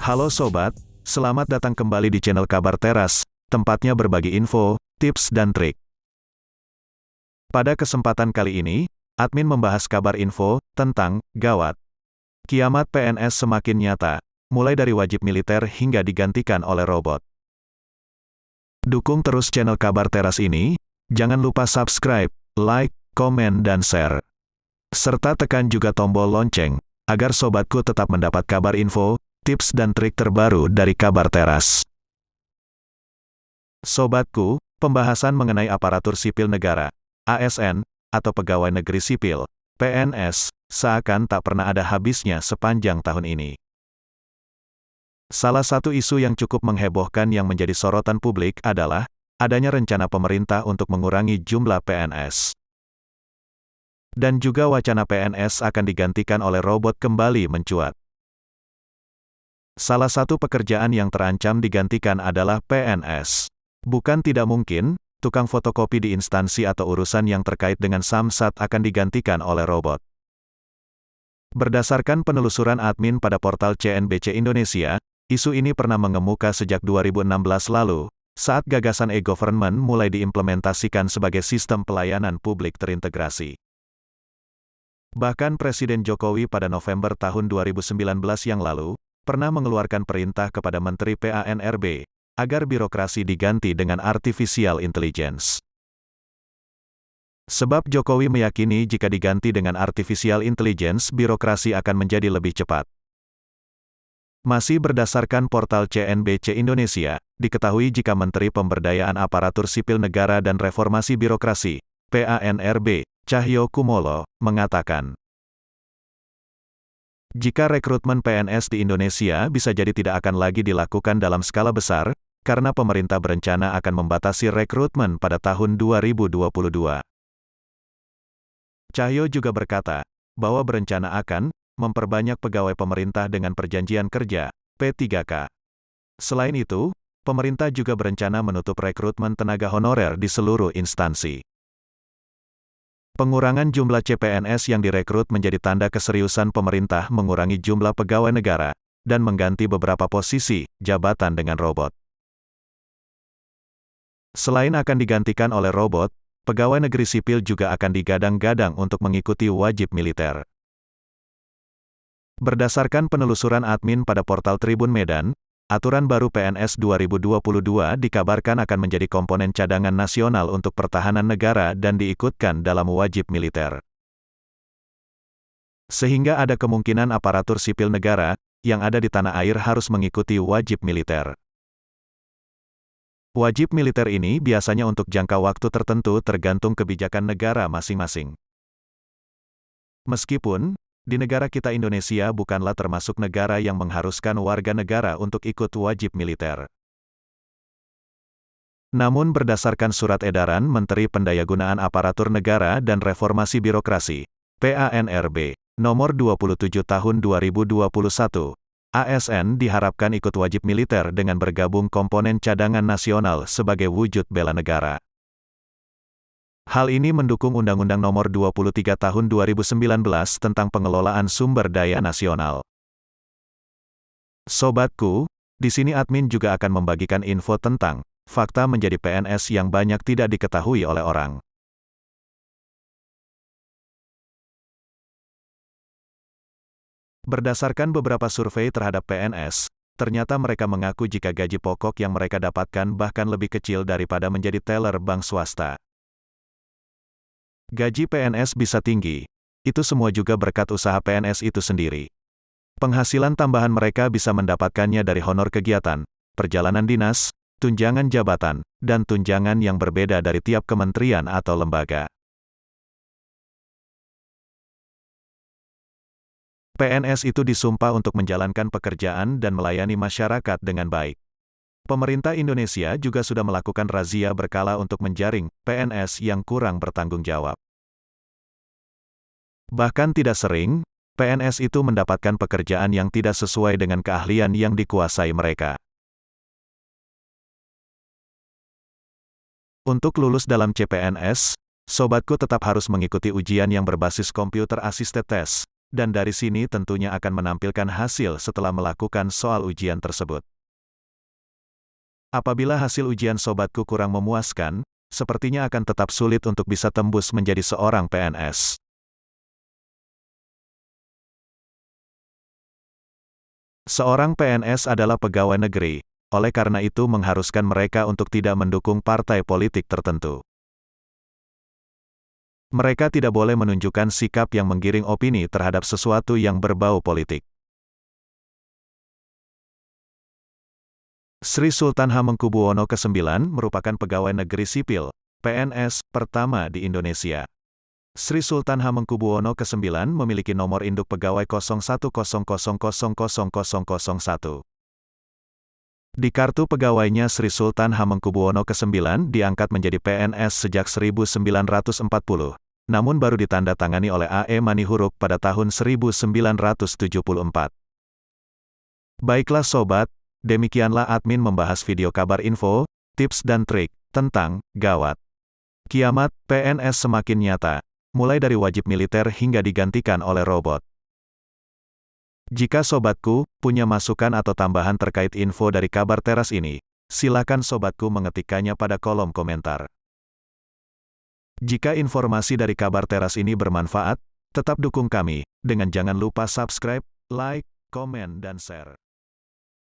Halo sobat, selamat datang kembali di channel Kabar Teras, tempatnya berbagi info, tips dan trik. Pada kesempatan kali ini, admin membahas kabar info tentang gawat. Kiamat PNS semakin nyata, mulai dari wajib militer hingga digantikan oleh robot. Dukung terus channel Kabar Teras ini, jangan lupa subscribe, like, komen dan share. Serta tekan juga tombol lonceng, agar sobatku tetap mendapat kabar info, tips dan trik terbaru dari Kabar Teras. Sobatku, pembahasan mengenai aparatur sipil negara, ASN, atau pegawai negeri sipil, PNS, seakan tak pernah ada habisnya sepanjang tahun ini. Salah satu isu yang cukup menghebohkan yang menjadi sorotan publik adalah adanya rencana pemerintah untuk mengurangi jumlah PNS. Dan juga wacana PNS akan digantikan oleh robot kembali mencuat. Salah satu pekerjaan yang terancam digantikan adalah PNS. Bukan tidak mungkin, tukang fotokopi di instansi atau urusan yang terkait dengan Samsat akan digantikan oleh robot. Berdasarkan penelusuran admin pada portal CNBC Indonesia, isu ini pernah mengemuka sejak 2016 lalu, saat gagasan e-government mulai diimplementasikan sebagai sistem pelayanan publik terintegrasi. Bahkan Presiden Jokowi pada November tahun 2019 yang lalu, pernah mengeluarkan perintah kepada Menteri PANRB, agar birokrasi diganti dengan artificial intelligence. Sebab Jokowi meyakini jika diganti dengan artificial intelligence, birokrasi akan menjadi lebih cepat. Masih berdasarkan portal CNBC Indonesia, diketahui jika Menteri Pemberdayaan Aparatur Sipil Negara dan Reformasi Birokrasi, PANRB, Cahyokumolo, mengatakan, jika rekrutmen PNS di Indonesia bisa jadi tidak akan lagi dilakukan dalam skala besar, karena pemerintah berencana akan membatasi rekrutmen pada tahun 2022. Cahyo juga berkata, bahwa berencana akan memperbanyak pegawai pemerintah dengan perjanjian kerja, P3K. Selain itu, pemerintah juga berencana menutup rekrutmen tenaga honorer di seluruh instansi. Pengurangan jumlah CPNS yang direkrut menjadi tanda keseriusan pemerintah mengurangi jumlah pegawai negara, dan mengganti beberapa posisi jabatan dengan robot. Selain akan digantikan oleh robot, pegawai negeri sipil juga akan digadang-gadang untuk mengikuti wajib militer. Berdasarkan penelusuran admin pada portal Tribun Medan, aturan baru PNS 2022 dikabarkan akan menjadi komponen cadangan nasional untuk pertahanan negara dan diikutkan dalam wajib militer. Sehingga ada kemungkinan aparatur sipil negara yang ada di tanah air harus mengikuti wajib militer. Wajib militer ini biasanya untuk jangka waktu tertentu tergantung kebijakan negara masing-masing. Meskipun di negara kita Indonesia bukanlah termasuk negara yang mengharuskan warga negara untuk ikut wajib militer. Namun berdasarkan surat edaran Menteri Pendayagunaan Aparatur Negara dan Reformasi Birokrasi, PANRB, nomor 27 tahun 2021, ASN diharapkan ikut wajib militer dengan bergabung komponen cadangan nasional sebagai wujud bela negara. Hal ini mendukung Undang-Undang Nomor 23 Tahun 2019 tentang Pengelolaan Sumber Daya Nasional. Sobatku, di sini admin juga akan membagikan info tentang fakta menjadi PNS yang banyak tidak diketahui oleh orang. Berdasarkan beberapa survei terhadap PNS, ternyata mereka mengaku jika gaji pokok yang mereka dapatkan bahkan lebih kecil daripada menjadi teller bank swasta. Gaji PNS bisa tinggi, itu semua juga berkat usaha PNS itu sendiri. Penghasilan tambahan mereka bisa mendapatkannya dari honor kegiatan, perjalanan dinas, tunjangan jabatan, dan tunjangan yang berbeda dari tiap kementerian atau lembaga. PNS itu disumpah untuk menjalankan pekerjaan dan melayani masyarakat dengan baik. Pemerintah Indonesia juga sudah melakukan razia berkala untuk menjaring PNS yang kurang bertanggung jawab. Bahkan tidak sering, PNS itu mendapatkan pekerjaan yang tidak sesuai dengan keahlian yang dikuasai mereka. Untuk lulus dalam CPNS, sobatku tetap harus mengikuti ujian yang berbasis Computer Assisted Test, dan dari sini tentunya akan menampilkan hasil setelah melakukan soal ujian tersebut. Apabila hasil ujian sobatku kurang memuaskan, sepertinya akan tetap sulit untuk bisa tembus menjadi seorang PNS. Seorang PNS adalah pegawai negeri, oleh karena itu mengharuskan mereka untuk tidak mendukung partai politik tertentu. Mereka tidak boleh menunjukkan sikap yang menggiring opini terhadap sesuatu yang berbau politik. Sri Sultan Hamengkubuwono ke-9 merupakan pegawai negeri sipil, PNS, pertama di Indonesia. Sri Sultan Hamengkubuwono ke-9 memiliki nomor induk pegawai 0100000001. Di kartu pegawainya Sri Sultan Hamengkubuwono ke-9 diangkat menjadi PNS sejak 1940, namun baru ditandatangani oleh A.E. Manihuruk pada tahun 1974. Baiklah sobat, demikianlah admin membahas video kabar info, tips dan trik, tentang, gawat. Kiamat, PNS semakin nyata, mulai dari wajib militer hingga digantikan oleh robot. Jika sobatku punya masukan atau tambahan terkait info dari kabar teras ini, silakan sobatku mengetikkannya pada kolom komentar. Jika informasi dari kabar teras ini bermanfaat, tetap dukung kami, dengan jangan lupa subscribe, like, komen dan share.